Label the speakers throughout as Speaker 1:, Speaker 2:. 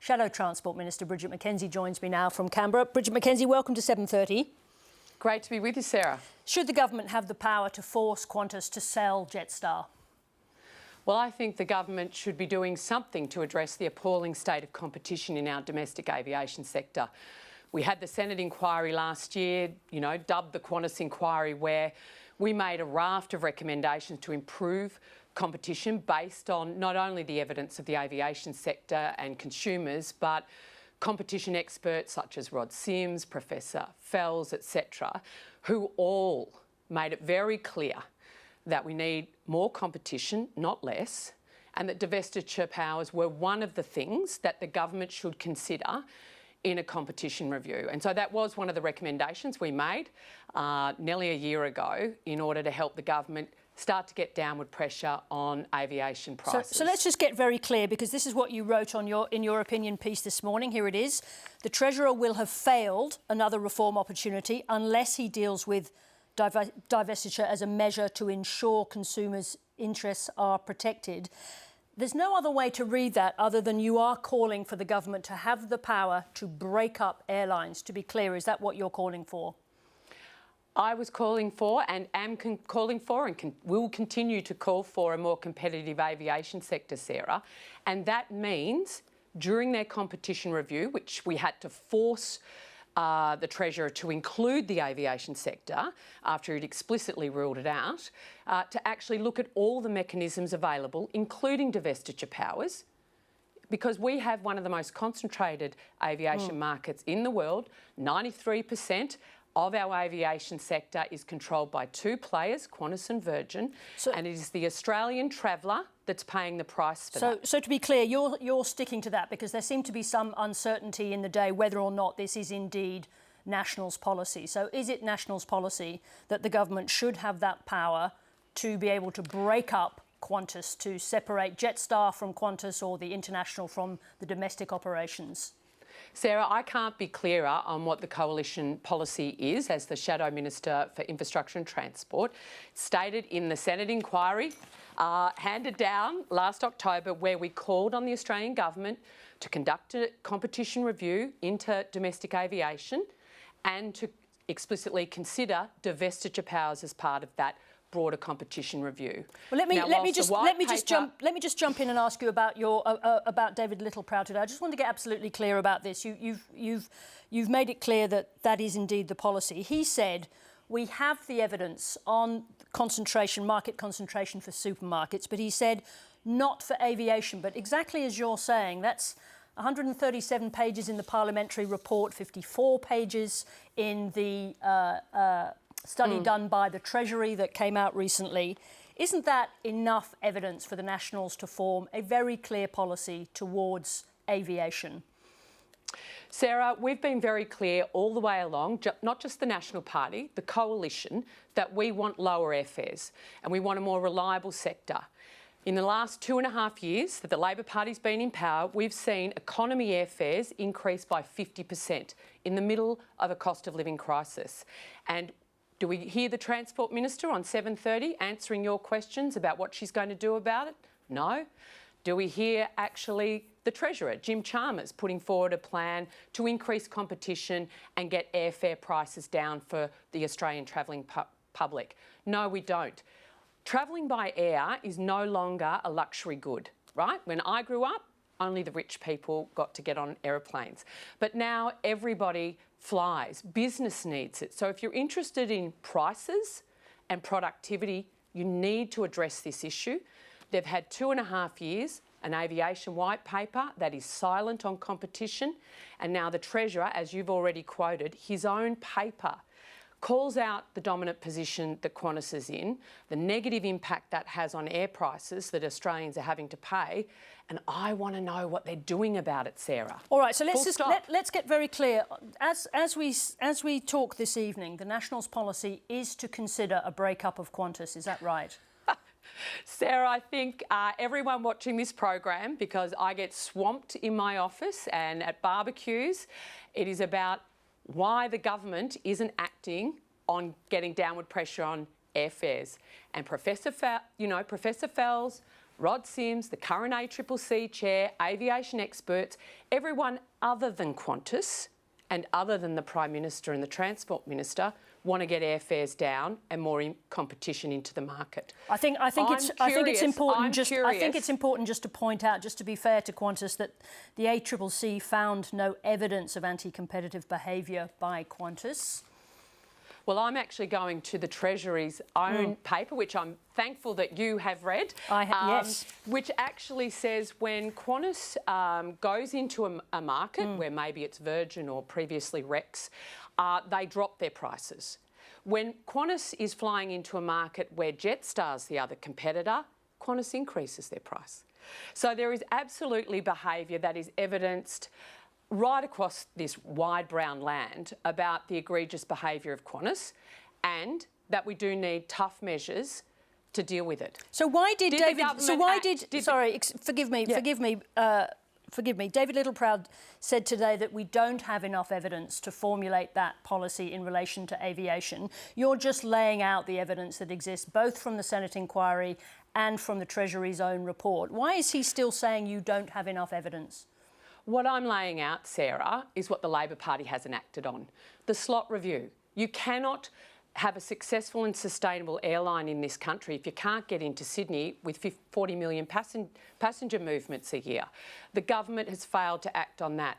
Speaker 1: Shadow Transport Minister Bridget McKenzie joins me now from Canberra. Bridget McKenzie, welcome to 7:30.
Speaker 2: Great to be with you, Sarah.
Speaker 1: Should the government have the power to force Qantas to sell Jetstar?
Speaker 2: Well, I think the government should be doing something to address the appalling state of competition in our domestic aviation sector. We had the Senate inquiry last year, dubbed the Qantas inquiry, where we made a raft of recommendations to improve competition based on not only the evidence of the aviation sector and consumers, but competition experts such as Rod Sims, Professor Fells, etc., who all made it very clear that we need more competition, not less, and that divestiture powers were one of the things that the government should consider in a competition review. And so that was one of the recommendations we made nearly a year ago in order to help the government start to get downward pressure on aviation prices.
Speaker 1: So let's just get very clear, because this is what you wrote on in your opinion piece this morning. Here it is. The Treasurer will have failed another reform opportunity unless he deals with divestiture as a measure to ensure consumers' interests are protected. There's no other way to read that other than you are calling for the government to have the power to break up airlines. To be clear, is that what you're calling for?
Speaker 2: I was calling for and am calling for and will continue to call for a more competitive aviation sector, Sarah. And that means during their competition review, which we had to force the Treasurer to include the aviation sector after he'd explicitly ruled it out, to actually look at all the mechanisms available, including divestiture powers, because we have one of the most concentrated aviation markets in the world. 93% of our aviation sector is controlled by two players, Qantas and Virgin, and it is the Australian traveller that's paying the price for that.
Speaker 1: So to be clear, you're sticking to that, because there seemed to be some uncertainty in the day whether or not this is indeed Nationals policy. So is it Nationals policy that the government should have that power to be able to break up Qantas, to separate Jetstar from Qantas or the international from the domestic operations?
Speaker 2: Sarah, I can't be clearer on what the coalition policy is as the Shadow Minister for Infrastructure and Transport. Stated in the Senate inquiry, handed down last October, where we called on the Australian government to conduct a competition review into domestic aviation and to explicitly consider divestiture powers as part of that broader competition review.
Speaker 1: Well, let me just jump in and ask you about about David Littleproud today. I just want to get absolutely clear about this. You've made it clear that that is indeed the policy. He said we have the evidence on market concentration for supermarkets, but he said not for aviation. But exactly as you're saying, that's 137 pages in the parliamentary report, 54 pages in the study done by the Treasury that came out recently. Isn't that enough evidence for the Nationals to form a very clear policy towards aviation?
Speaker 2: Sarah, we've been very clear all the way along, not just the National Party, the coalition, that we want lower airfares and we want a more reliable sector. In the last 2.5 years that the Labor Party's been in power, we've seen economy airfares increase by 50% in the middle of a cost of living crisis. And do we hear the Transport Minister on 7:30 answering your questions about what she's going to do about it? No. Do we hear actually the Treasurer, Jim Chalmers, putting forward a plan to increase competition and get airfare prices down for the Australian travelling public? No, we don't. Travelling by air is no longer a luxury good, right? When I grew up, only the rich people got to get on aeroplanes. But now everybody flies. Business needs it. So if you're interested in prices and productivity, you need to address this issue. They've had 2.5 years, an aviation white paper that is silent on competition, and now the Treasurer, as you've already quoted, his own paper calls out the dominant position that Qantas is in, the negative impact that has on air prices that Australians are having to pay, and I want to know what they're doing about it, Sarah.
Speaker 1: All right, so let's get very clear. As we talk this evening, the Nationals policy is to consider a breakup of Qantas. Is that right?
Speaker 2: Sarah, I think everyone watching this program, because I get swamped in my office and at barbecues, it is about why the government isn't acting on getting downward pressure on airfares. And Professor Fells, Rod Sims, the current ACCC chair, aviation experts, everyone other than Qantas and other than the Prime Minister and the Transport Minister want to get airfares down and more competition into the market.
Speaker 1: I think it's important just to point out, just to be fair to Qantas, that the ACCC found no evidence of anti-competitive behaviour by Qantas.
Speaker 2: Well, I'm actually going to the Treasury's own paper, which I'm thankful that you have read.
Speaker 1: Yes.
Speaker 2: Which actually says when Qantas goes into a market where maybe it's Virgin or previously Rex, they drop their prices. When Qantas is flying into a market where Jetstar's the other competitor, Qantas increases their price. So there is absolutely behaviour that is evidenced right across this wide brown land about the egregious behaviour of Qantas, and that we do need tough measures to deal with it.
Speaker 1: So why did David? So why did? Sorry, forgive me.
Speaker 2: Yeah.
Speaker 1: Forgive me. David Littleproud said today that we don't have enough evidence to formulate that policy in relation to aviation. You're just laying out the evidence that exists, both from the Senate inquiry and from the Treasury's own report. Why is he still saying you don't have enough evidence?
Speaker 2: What I'm laying out, Sarah, is what the Labor Party hasn't acted on. The slot review. You cannot have a successful and sustainable airline in this country if you can't get into Sydney with 40 million passenger movements a year. The government has failed to act on that.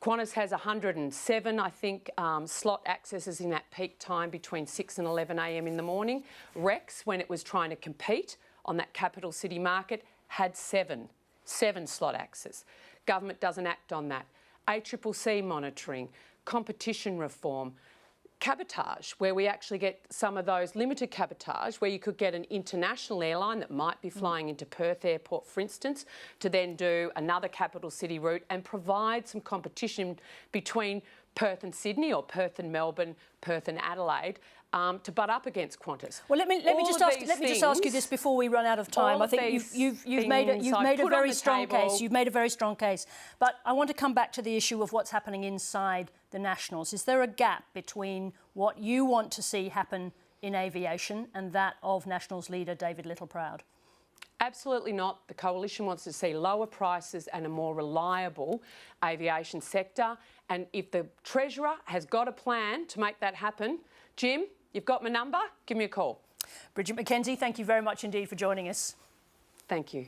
Speaker 2: Qantas has 107, I think, slot accesses in that peak time between 6 and 11 a.m. in the morning. Rex, when it was trying to compete on that capital city market, had seven slot access. Government doesn't act on that. ACCC monitoring, competition reform, cabotage, where we actually get some of those limited cabotage, where you could get an international airline that might be flying into Perth Airport, for instance, to then do another capital city route and provide some competition between Perth and Sydney or Perth and Melbourne, Perth and Adelaide, to butt up against Qantas.
Speaker 1: Well, let me just ask you this before we run out of time. I think you've made a very strong case. You've made a very strong case. But I want to come back to the issue of what's happening inside the Nationals. Is there a gap between what you want to see happen in aviation and that of Nationals leader David Littleproud?
Speaker 2: Absolutely not. The Coalition wants to see lower prices and a more reliable aviation sector. And if the Treasurer has got a plan to make that happen, Jim, you've got my number. Give me a call.
Speaker 1: Bridget McKenzie, thank you very much indeed for joining us.
Speaker 2: Thank you.